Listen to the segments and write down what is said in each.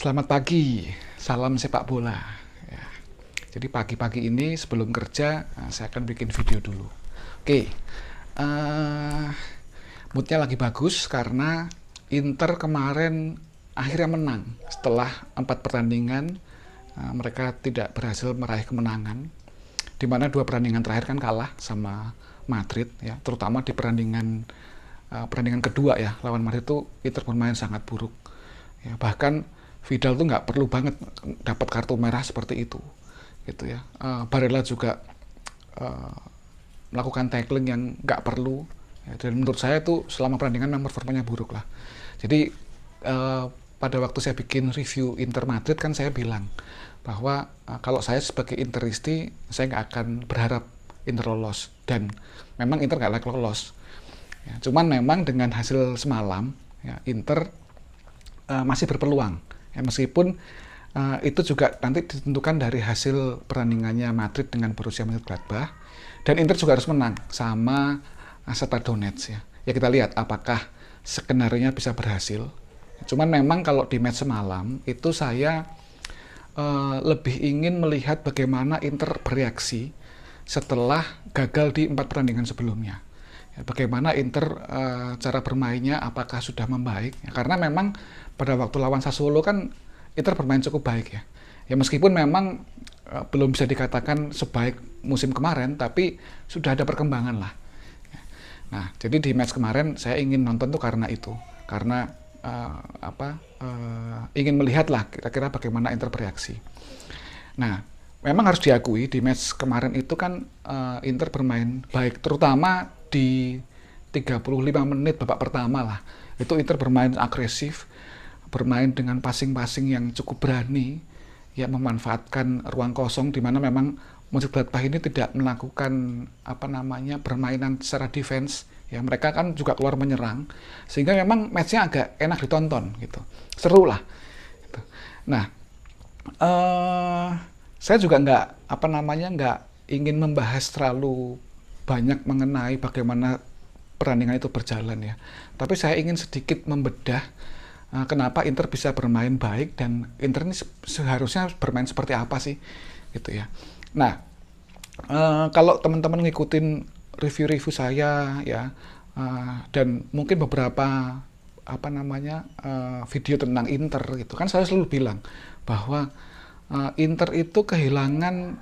Selamat pagi, salam sepak bola. Ya. Jadi pagi-pagi ini sebelum kerja, saya akan bikin video dulu. Oke, moodnya lagi bagus karena Inter kemarin akhirnya menang. Setelah 4 pertandingan, mereka tidak berhasil meraih kemenangan. Di mana 2 pertandingan terakhir kan kalah sama Madrid, ya, terutama di pertandingan kedua ya lawan Madrid itu Inter bermain sangat buruk. Ya, bahkan Vidal tuh nggak perlu banget dapat kartu merah seperti itu, gitu ya. Barella juga uh, melakukan tackling yang nggak perlu. Ya, dan menurut saya itu selama pertandingan memang performanya buruk lah. Jadi uh, pada waktu saya bikin review Inter Madrid kan saya bilang bahwa kalau saya sebagai Interisti saya nggak akan berharap Inter lolos, dan memang Inter nggak layak lolos. Ya, cuman memang dengan hasil semalam ya, Inter masih berpeluang. Ya, meskipun itu juga nanti ditentukan dari hasil pertandingannya Madrid dengan Borussia Mönchengladbach, dan Inter juga harus menang sama Shakhtar Donetsk ya. Ya kita lihat apakah skenario-nya bisa berhasil. Cuman memang kalau di match semalam itu saya lebih ingin melihat bagaimana Inter bereaksi setelah gagal di 4 pertandingan sebelumnya. Ya, bagaimana Inter cara bermainnya apakah sudah membaik? Ya, karena memang pada waktu lawan Sassuolo kan Inter bermain cukup baik ya. Ya meskipun memang belum bisa dikatakan sebaik musim kemarin, tapi sudah ada perkembangan lah. Nah, jadi di match kemarin saya ingin nonton tuh karena itu, karena ingin melihat lah kira-kira bagaimana Inter bereaksi. Nah, memang harus diakui di match kemarin itu kan Inter bermain baik, terutama di 35 menit babak pertama lah. Itu Inter bermain agresif, bermain dengan passing-passing yang cukup berani, ya memanfaatkan ruang kosong di mana memang Mönchengladbach ini tidak melakukan permainan secara defense. Ya mereka kan juga keluar menyerang, sehingga memang matchnya agak enak ditonton gitu, seru lah. Gitu. Nah, saya juga nggak ingin membahas terlalu banyak mengenai bagaimana pertandingan itu berjalan ya. Tapi saya ingin sedikit membedah kenapa Inter bisa bermain baik dan Inter ini seharusnya bermain seperti apa sih, gitu ya. Nah, kalau teman-teman ngikutin review-review saya ya, dan mungkin beberapa video tentang Inter gitu kan, saya selalu bilang bahwa Inter itu kehilangan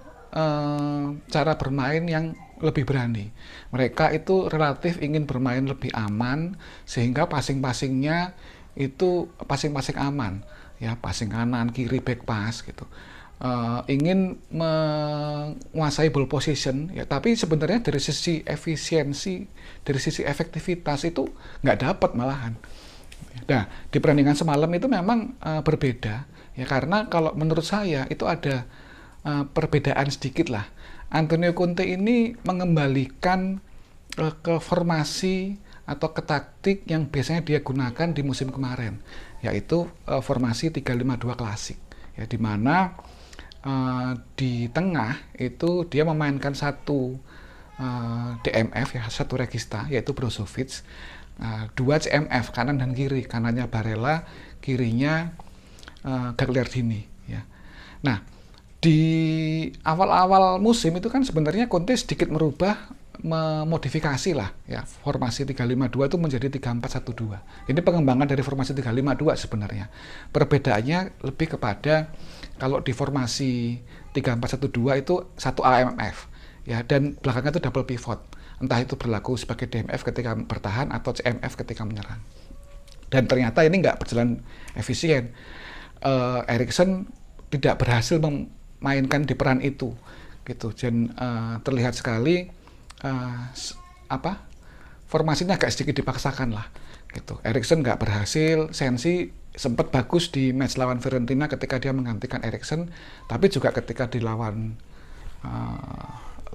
cara bermain yang lebih berani. Mereka itu relatif ingin bermain lebih aman, sehingga passing-passingnya itu passing-passing aman ya, passing kanan kiri back pass gitu. Ingin menguasai ball position ya, tapi sebenarnya dari sisi efisiensi, dari sisi efektivitas itu nggak dapat malahan. Nah, di pertandingan semalam itu memang berbeda ya, karena kalau menurut saya itu ada perbedaan sedikit lah. Antonio Conte ini mengembalikan ke formasi atau ke taktik yang biasanya dia gunakan di musim kemarin, yaitu formasi 3-5-2 klasik ya, di mana di tengah itu dia memainkan satu DMF ya, satu regista yaitu Brozovic, 2 CMF kanan dan kiri, kanannya Barella, kirinya Gagliardini ya. Nah, di awal-awal musim itu kan sebenarnya Conte sedikit merubah, memodifikasi lah ya, formasi 3-5-2 itu menjadi 3-4-1-2. Ini pengembangan dari formasi 3-5-2 sebenarnya. Perbedaannya lebih kepada kalau di formasi 3-4-1-2 itu satu AMF ya, dan belakangnya itu double pivot. Entah itu berlaku sebagai DMF ketika bertahan atau CMF ketika menyerang. Dan ternyata ini nggak berjalan efisien. Eriksen tidak berhasil memainkan di peran itu gitu, dan terlihat sekali formasinya agak sedikit dipaksakan lah gitu. Eriksen nggak berhasil. Sensi sempat bagus di match lawan Fiorentina ketika dia menggantikan Eriksen, tapi juga ketika di lawan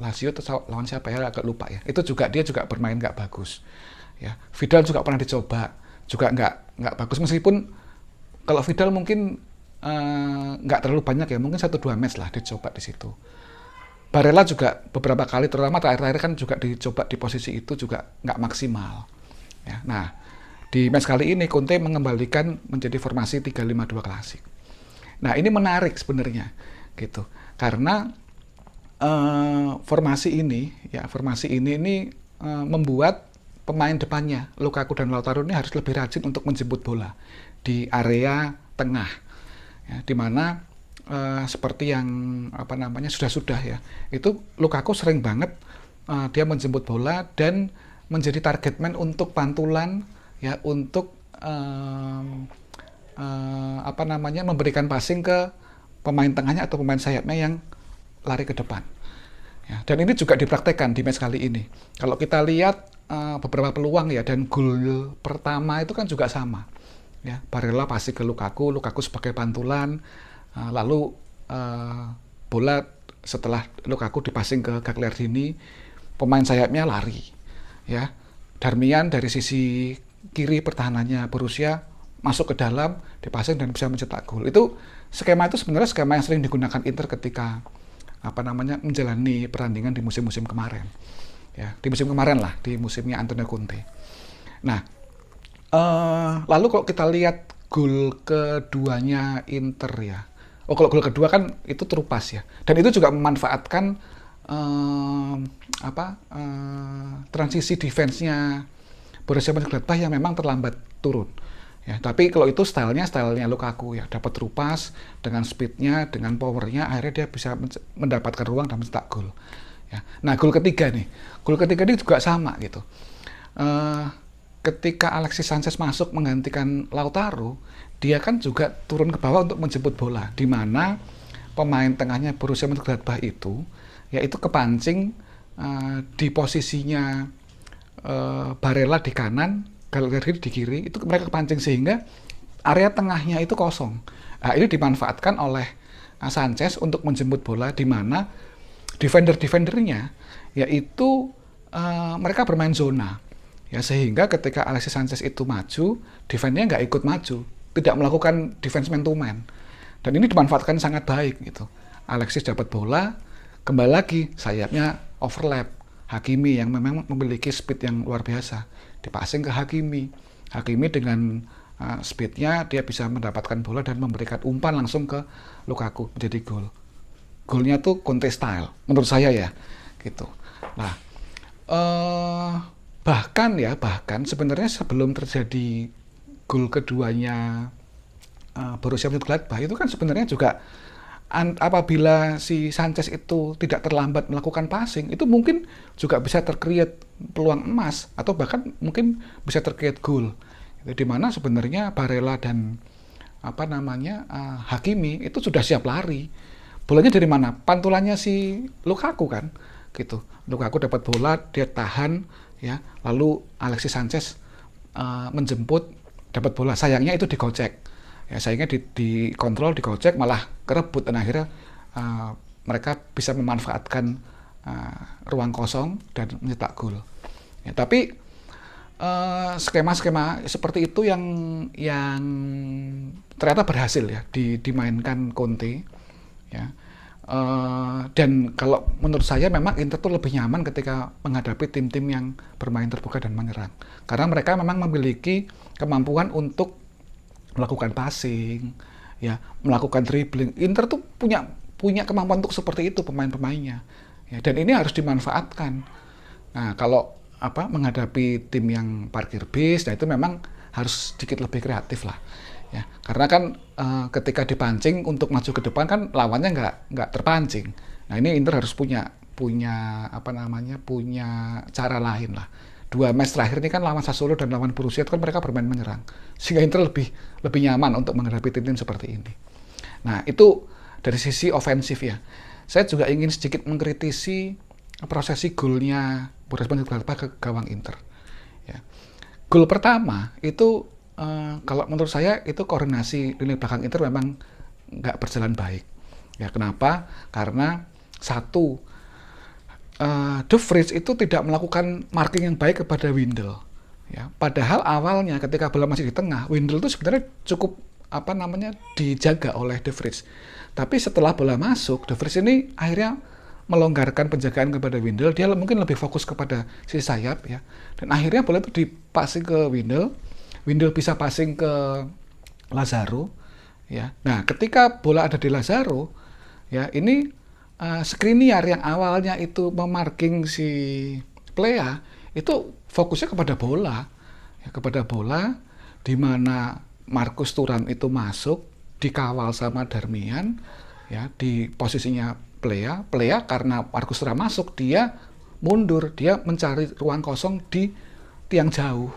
Lazio atau lawan siapa ya, agak lupa ya, itu juga dia juga bermain nggak bagus ya. Vidal juga pernah dicoba, juga nggak bagus, meskipun kalau Vidal mungkin nggak terlalu banyak ya, mungkin 1-2 match lah dicoba di situ. Barella juga beberapa kali, terutama terakhir-terakhir kan juga dicoba di posisi itu juga nggak maksimal ya. Nah, di match kali ini Conte mengembalikan menjadi formasi 3-5-2 klasik. Nah, ini menarik sebenarnya gitu. Karena formasi ini membuat pemain depannya Lukaku dan Lautaro ini harus lebih rajin untuk menjemput bola di area tengah, ya, dimana seperti yang sudah ya, itu Lukaku sering banget dia menjemput bola dan menjadi target man untuk pantulan, ya, untuk memberikan passing ke pemain tengahnya atau pemain sayapnya yang lari ke depan. Ya, dan ini juga dipraktekkan di match kali ini. Kalau kita lihat beberapa peluang ya, dan gol pertama itu kan juga sama. Ya, Barella passing ke Lukaku, Lukaku sebagai pantulan, lalu bola setelah Lukaku dipassing ke Gagliardini, pemain sayapnya lari. Ya, Darmian dari sisi kiri pertahanannya Borussia masuk ke dalam, dipassing dan bisa mencetak gol. Itu sebenarnya skema yang sering digunakan Inter ketika menjalani pertandingan di musim-musim kemarin. Ya, di musim kemarin lah, di musimnya Antonio Conte. Nah, lalu kalau kita lihat gol keduanya Inter ya. Kalau gol kedua kan itu terupas ya. Dan itu juga memanfaatkan transisi defense-nya Borussia Mönchengladbach yang memang terlambat turun. Ya, tapi kalau itu stylenya Lukaku ya, dapat terupas dengan speednya, dengan powernya, akhirnya dia bisa mendapatkan ruang dan mencetak gol. Ya. Nah, gol ketiga ini juga sama gitu. Ketika Alexis Sanchez masuk menggantikan Lautaro, dia kan juga turun ke bawah untuk menjemput bola, di mana pemain tengahnya Borussia Mönchengladbach itu kepancing di posisinya Barella di kanan, Gagliardini di kiri, itu mereka kepancing sehingga area tengahnya itu kosong. Nah, ini dimanfaatkan oleh Sanchez untuk menjemput bola, di mana defendernya yaitu mereka bermain zona. Ya, sehingga ketika Alexis Sanchez itu maju, defense-nya nggak ikut maju, tidak melakukan defense man to man. Dan ini dimanfaatkan sangat baik gitu. Alexis dapat bola, kembali lagi sayapnya overlap. Hakimi yang memang memiliki speed yang luar biasa, dipassing ke Hakimi dengan speednya dia bisa mendapatkan bola dan memberikan umpan langsung ke Lukaku, menjadi golnya tuh Conte style menurut saya ya gitu. Nah, bahkan sebenarnya sebelum terjadi gol keduanya Borussia Mönchengladbach itu kan sebenarnya juga apabila si Sanchez itu tidak terlambat melakukan passing, itu mungkin juga bisa tercreate peluang emas atau bahkan mungkin bisa tercreate gol. Di mana sebenarnya Barella dan Hakimi itu sudah siap lari. Bolanya dari mana? Pantulannya si Lukaku kan, gitu. Lukaku dapat bola, dia tahan, ya. Lalu Alexis Sanchez menjemput, dapat bola. Sayangnya itu digocek. Ya, sayangnya dikontrol, digocek, malah kerebut, dan akhirnya mereka bisa memanfaatkan ruang kosong dan mencetak gol. Ya, tapi skema-skema seperti itu yang ternyata berhasil ya dimainkan Conte. Ya. Dan kalau menurut saya memang Inter tuh lebih nyaman ketika menghadapi tim-tim yang bermain terbuka dan menyerang, karena mereka memang memiliki kemampuan untuk melakukan passing, ya, melakukan dribbling. Inter tuh punya kemampuan untuk seperti itu pemain-pemainnya, ya, dan ini harus dimanfaatkan. Nah, kalau menghadapi tim yang parkir bis, nah itu memang harus sedikit lebih kreatif lah, ya, karena kan ketika dipancing untuk maju ke depan kan lawannya nggak terpancing. Nah, ini Inter harus punya cara lain lah. 2 match terakhir ini kan lawan Sassuolo dan lawan Borussia kan mereka bermain menyerang, sehingga Inter lebih nyaman untuk menghadapi tim-tim seperti ini. Nah, itu dari sisi ofensif ya. Saya juga ingin sedikit mengkritisi prosesi golnya Borussia Mönchengladbach ke gawang Inter. Ya. Gol pertama itu kalau menurut saya itu koordinasi lini belakang Inter memang nggak berjalan baik. Ya, kenapa? Karena satu, De Vrij itu tidak melakukan marking yang baik kepada Windel. Ya, padahal awalnya ketika bola masih di tengah, Windel itu sebenarnya cukup dijaga oleh De Vrij. Tapi setelah bola masuk, De Vrij ini akhirnya melonggarkan penjagaan kepada Windel. Dia mungkin lebih fokus kepada si sayap ya. Dan akhirnya bola itu dipassing ke Windel. Windel bisa passing ke Lazaro. Ya. Nah, ketika bola ada di Lazaro, ya ini Skriniar yang awalnya itu memarking si Plea itu fokusnya kepada bola, ya, kepada bola di mana Marcus Thuram itu masuk dikawal sama Darmian, ya di posisinya Plea. Plea karena Marcus Thuram masuk dia mundur, dia mencari ruang kosong di tiang jauh,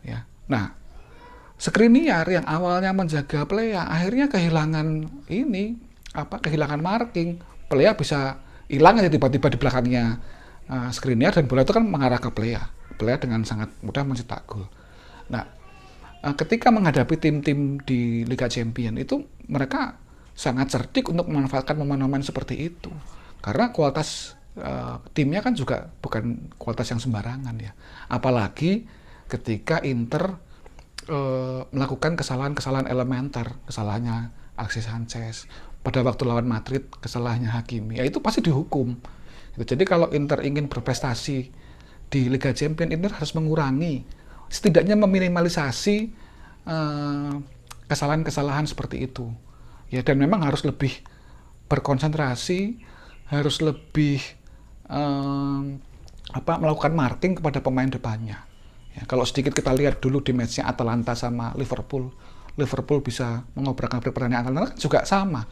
ya. Nah, Skriniar yang awalnya menjaga Plea akhirnya kehilangan kehilangan marking. Plea bisa hilang aja tiba-tiba di belakangnya Skriniar dan bola itu kan mengarah ke Plea. Plea dengan sangat mudah mencetak gol. Nah, ketika menghadapi tim-tim di Liga Champions itu mereka sangat cerdik untuk memanfaatkan momen-momen seperti itu. Karena kualitas timnya kan juga bukan kualitas yang sembarangan ya. Apalagi ketika Inter melakukan kesalahan-kesalahan elementer, kesalahannya Alexis Sanchez, pada waktu lawan Madrid kesalahannya Hakimi, ya itu pasti dihukum. Jadi kalau Inter ingin berprestasi di Liga Champions, Inter harus mengurangi, setidaknya meminimalisasi kesalahan-kesalahan seperti itu. Ya, dan memang harus lebih berkonsentrasi, harus lebih melakukan marking kepada pemain depannya. Ya, kalau sedikit kita lihat dulu di matchnya Atalanta sama Liverpool, Liverpool bisa mengobrak-abrik perannya Atalanta kan juga sama.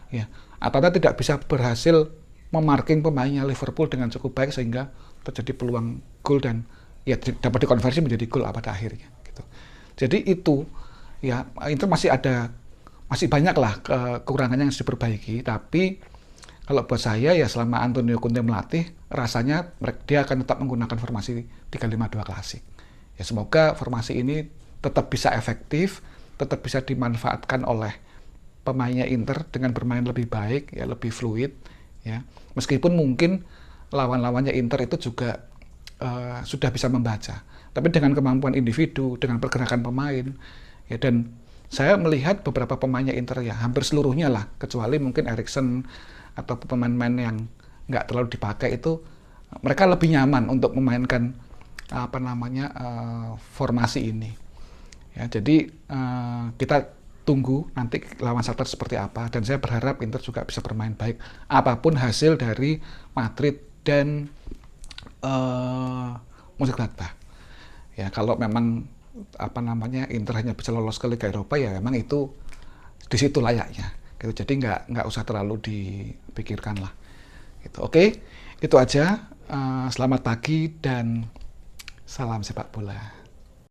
Ya, Atalanta tidak bisa berhasil memarking pemainnya Liverpool dengan cukup baik sehingga terjadi peluang gol dan ya dapat dikonversi menjadi gol pada akhirnya. Gitu. Jadi itu ya Inter masih banyak lah kekurangannya yang harus diperbaiki, tapi kalau buat saya ya selama Antonio Conte melatih rasanya dia akan tetap menggunakan formasi 3-5-2 klasik. Ya semoga formasi ini tetap bisa efektif, tetap bisa dimanfaatkan oleh pemainnya Inter dengan bermain lebih baik, ya lebih fluid, ya. Meskipun mungkin lawan-lawannya Inter itu juga sudah bisa membaca, tapi dengan kemampuan individu, dengan pergerakan pemain, ya dan saya melihat beberapa pemainnya Inter ya hampir seluruhnya lah, kecuali mungkin Eriksen atau pemain-pemain yang nggak terlalu dipakai itu mereka lebih nyaman untuk memainkan formasi ini. Ya, jadi kita tunggu nanti lawan Shakhtar seperti apa dan saya berharap Inter juga bisa bermain baik apapun hasil dari Madrid dan Mönchengladbach. Ya, kalau memang Inter hanya bisa lolos ke Liga Eropa ya memang itu di situ layaknya. Gitu. Jadi nggak usah terlalu dipikirkan lah. Gitu. Oke, itu aja. Selamat pagi dan salam sepak bola.